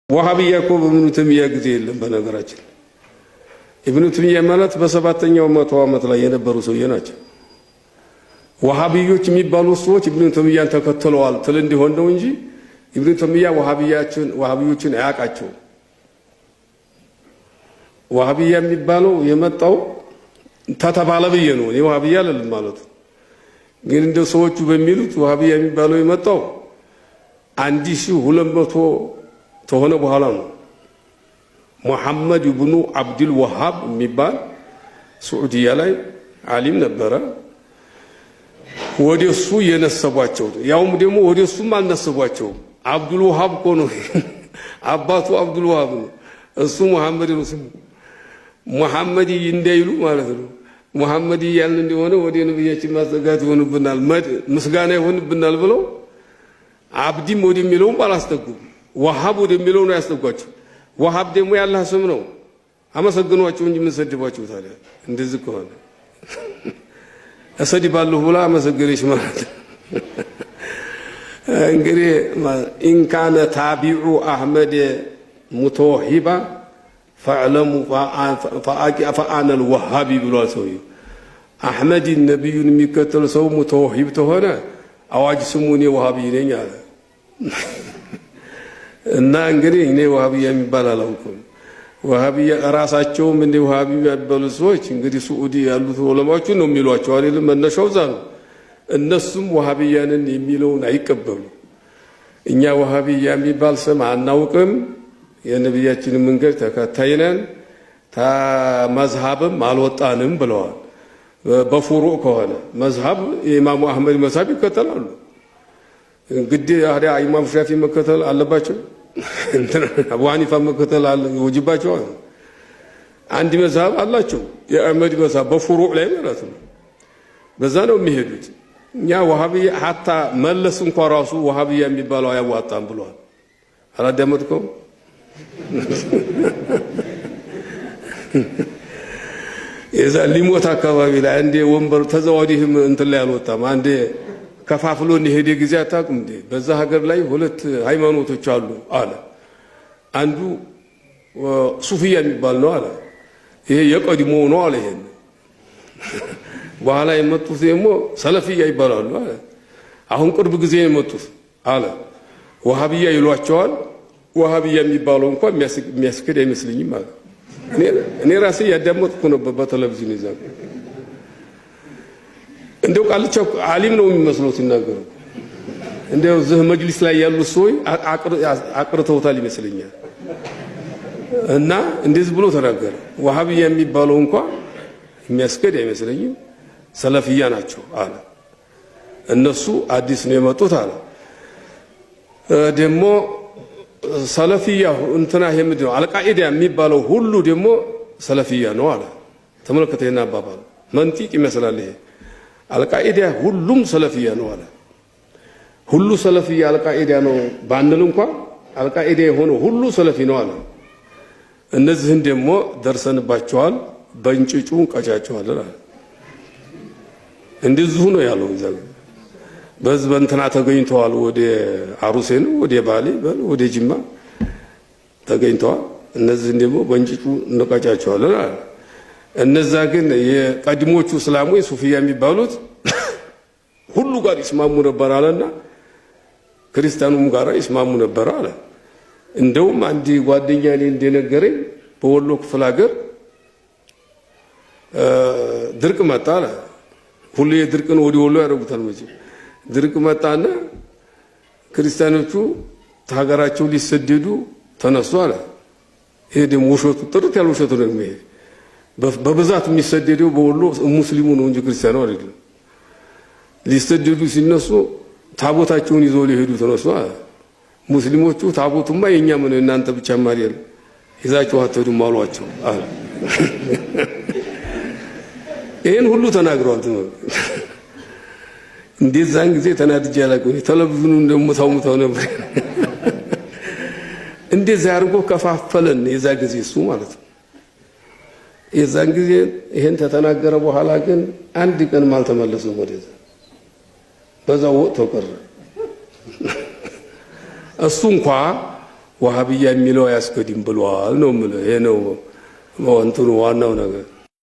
ወሃቢያ እኮ በኢብኑ ተይሚያ ጊዜ የለም። በነገራችን ኢብኑ ተይሚያ ማለት በሰባተኛው መቶ ዓመት ላይ የነበሩ ሰውዬ ናቸው። ወሃቢዮች የሚባሉ ሰዎች ኢብኑ ተይሚያን ተከትለዋል ትል እንዲሆን ነው እንጂ ኢብኑ ተይሚያ ወሃቢዮችን አያውቃቸውም። ወሃቢያ የሚባለው የመጣው ተተባለ ብዬ ነው። እኔ ወሃቢያ አይደለም ማለት ግን እንደ ሰዎቹ በሚሉት ወሃቢያ የሚባለው የመጣው 1200 ተሆነ በኋላ ነው። ሙሐመድ ኢብኑ አብዱል ወሃብ የሚባል ሱዑዲያ ላይ ዓሊም ነበረ። ወደሱ የነሰቧቸው ያውም ደግሞ ወደሱም አልነሰቧቸውም። አብዱል ወሃብ እኮ ነው አባቱ አብዱል ወሃብ ነው። እሱ ሙሐመድ ነው ስሙ። ሙሐመድ እንዳይሉ ማለት ነው። ሙሐመድ ያልን እንደሆነ ወደ ነብያችን ማዘጋት ይሆንብናል፣ ምስጋና ይሆንብናል ብለው አብዲም ወደሚለው አላስጠጉም። ወሃብ ወደሚለው ነው ያስጠጓቸው። ወሃብ ደግሞ ያላህ ስም ነው። አመሰግኗቸው እንጂ ምን ሰድባቸው ታዲያ? እንደዚህ ከሆነ እሰድባለሁ ብላ አመሰገነች ማለት እንግዲህ ኢን ካነ ታቢዑ አህመድ ሙተወሂባ ፈዕለሙ ፈአነ አልወሃቢ ብሏል ሰውዬው። አህመድ ነቢዩን የሚከተል ሰው ሙተወሂብ ተሆነ አዋጅ ስሙ እኔ ወሃቢ ነኝ አለ። እና እንግዲህ እኔ ወሃቢያ የሚባል አላውቅም። ወሃቢያ ራሳቸውም እንደ ወሃቢ የሚባሉ ሰዎች እንግዲህ ሱዑዲ ያሉት ዑለማዎቹ ነው የሚሏቸው አይደለም። መነሻው እዛ ነው። እነሱም ወሃቢያንን የሚለውን አይቀበሉ። እኛ ወሃቢያ የሚባል ስም አናውቅም፣ የነብያችንን መንገድ ተከታይ ነን፣ መዝሃብም አልወጣንም ብለዋል። በፉሩዕ ከሆነ መዝሃብ የኢማሙ አህመድ መዝሃብ ይከተላሉ። እንግዲህ አዲያ ኢማም ሻፊ መከተል አለባቸው፣ አቡ ሐኒፋ መከተል ይወጅባቸው። አንድ መዝሃብ አላቸው የአህመድ መዝሃብ በፉሩዕ ላይ ማለት ነው። በዛ ነው የሚሄዱት። እኛ ወሃቢያ ሐታ መለስ እንኳን ራሱ ወሃቢያ የሚባለው አያዋጣም ብለዋል። አላዳመጥከውም? የዛ ሊሞት አካባቢ ላይ አንዴ ወንበር ተዘዋዲህም እንትን ላይ አልወጣም። አንዴ ከፋፍሎ እንደሄደ ጊዜ አታውቅም እንዴ? በዛ ሀገር ላይ ሁለት ሃይማኖቶች አሉ አለ። አንዱ ሱፊያ የሚባል ነው አለ። ይሄ የቀድሞ ነው አለ። ይሄን በኋላ የመጡት ደግሞ ሰለፊያ ይባላሉ አለ። አሁን ቅርብ ጊዜ የመጡት አለ ወሃቢያ ይሏቸዋል። ወሃቢያ የሚባለው እንኳን የሚያስከድ አይመስልኝም አለ። እኔ ራሴ ያዳመጥኩ ነበር በቴሌቪዥን ይዛ እንደው ቃልቻው ዓሊም ነው የሚመስለው ሲናገሩ። እንደው እዚህ መጅሊስ ላይ ያሉ ሰዎች አቅርተውታል ይመስለኛል። እና እንደዚህ ብሎ ተናገረ። ወሃቢያ የሚባለው እንኳን የሚያስከድ አይመስለኝም፣ ሰለፊያ ናቸው አለ። እነሱ አዲስ ነው የመጡት አለ። ደግሞ ሰለፊያ እንትና ይሄ ምንድን ነው አልቃኢዳ የሚባለው ሁሉ ደግሞ ሰለፊያ ነው አለ። ተመልከተና አባባሉ መንጢቅ ይመስላል ይሄ አልቃኢዳ ሁሉም ሰለፊያ ነው አለ። ሁሉ ሰለፊያ አልቃኢዳ ነው ባንል እንኳን አልቃኢዳ የሆነ ሁሉ ሰለፊ ነው አለ። እነዚህን ደግሞ ደርሰንባቸዋል፣ በእንጭጩ ቀጫቸዋል አለ። እንደዚሁ ነው ያለው። በዚህ በእንትና ተገኝተዋል። ወደ አሩሴ ነው ወደ ባሌ ወደ ጅማ ተገኝተዋል። እነዚህን ደግሞ በእንጭጩ እንቀጫቸዋለን አለ። እነዛ ግን የቀድሞቹ እስላሞች ሱፊያ የሚባሉት ሁሉ ጋር ይስማሙ ነበር አለና ክርስቲያኑም ጋር ይስማሙ ነበር አለ። እንደውም አንድ ጓደኛ እኔ እንደነገረኝ በወሎ ክፍለ ሀገር ድርቅ መጣ አለ። ሁሉ የድርቅን ወደ ወሎ ያደርጉታል መቼም። ድርቅ መጣና ክርስቲያኖቹ ሀገራቸው ሊሰደዱ ተነሱ አለ። ይሄ ደግሞ ውሸቱ ጥርት ያለ ውሸቱ ነው የሚሄድ በብዛት የሚሰደደው በወሎ ሙስሊሙ ነው እንጂ ክርስቲያኑ አይደለም። ሊሰደዱ ሲነሱ ታቦታቸውን ይዘው ሊሄዱ ተነሱ አለ። ሙስሊሞቹ ታቦቱማ የኛ ምን እናንተ ብቻ ማሪያል ይዛችሁ አትሄዱም አሏቸው አለ። ይሄን ሁሉ ተናግረዋል። እንደዛን ጊዜ ተናድጄ አላውቅም። ቴሌቪዥኑን ደግሞ ታውሙታው ነበር። እንደዛ አድርጎ ከፋፈለን የዛ ጊዜ እሱ ማለት ነው። የዛን ጊዜ ይሄን ተተናገረ በኋላ ግን አንድ ቀን አልተመለሰም ወደዛ። በዛው ወጥቶ ቀረ። እሱ እንኳን ወሃብያ የሚለው አያስገድም ብሏል ነው የምልህ። ይሄ ነው እንትኑ ዋናው ነገር።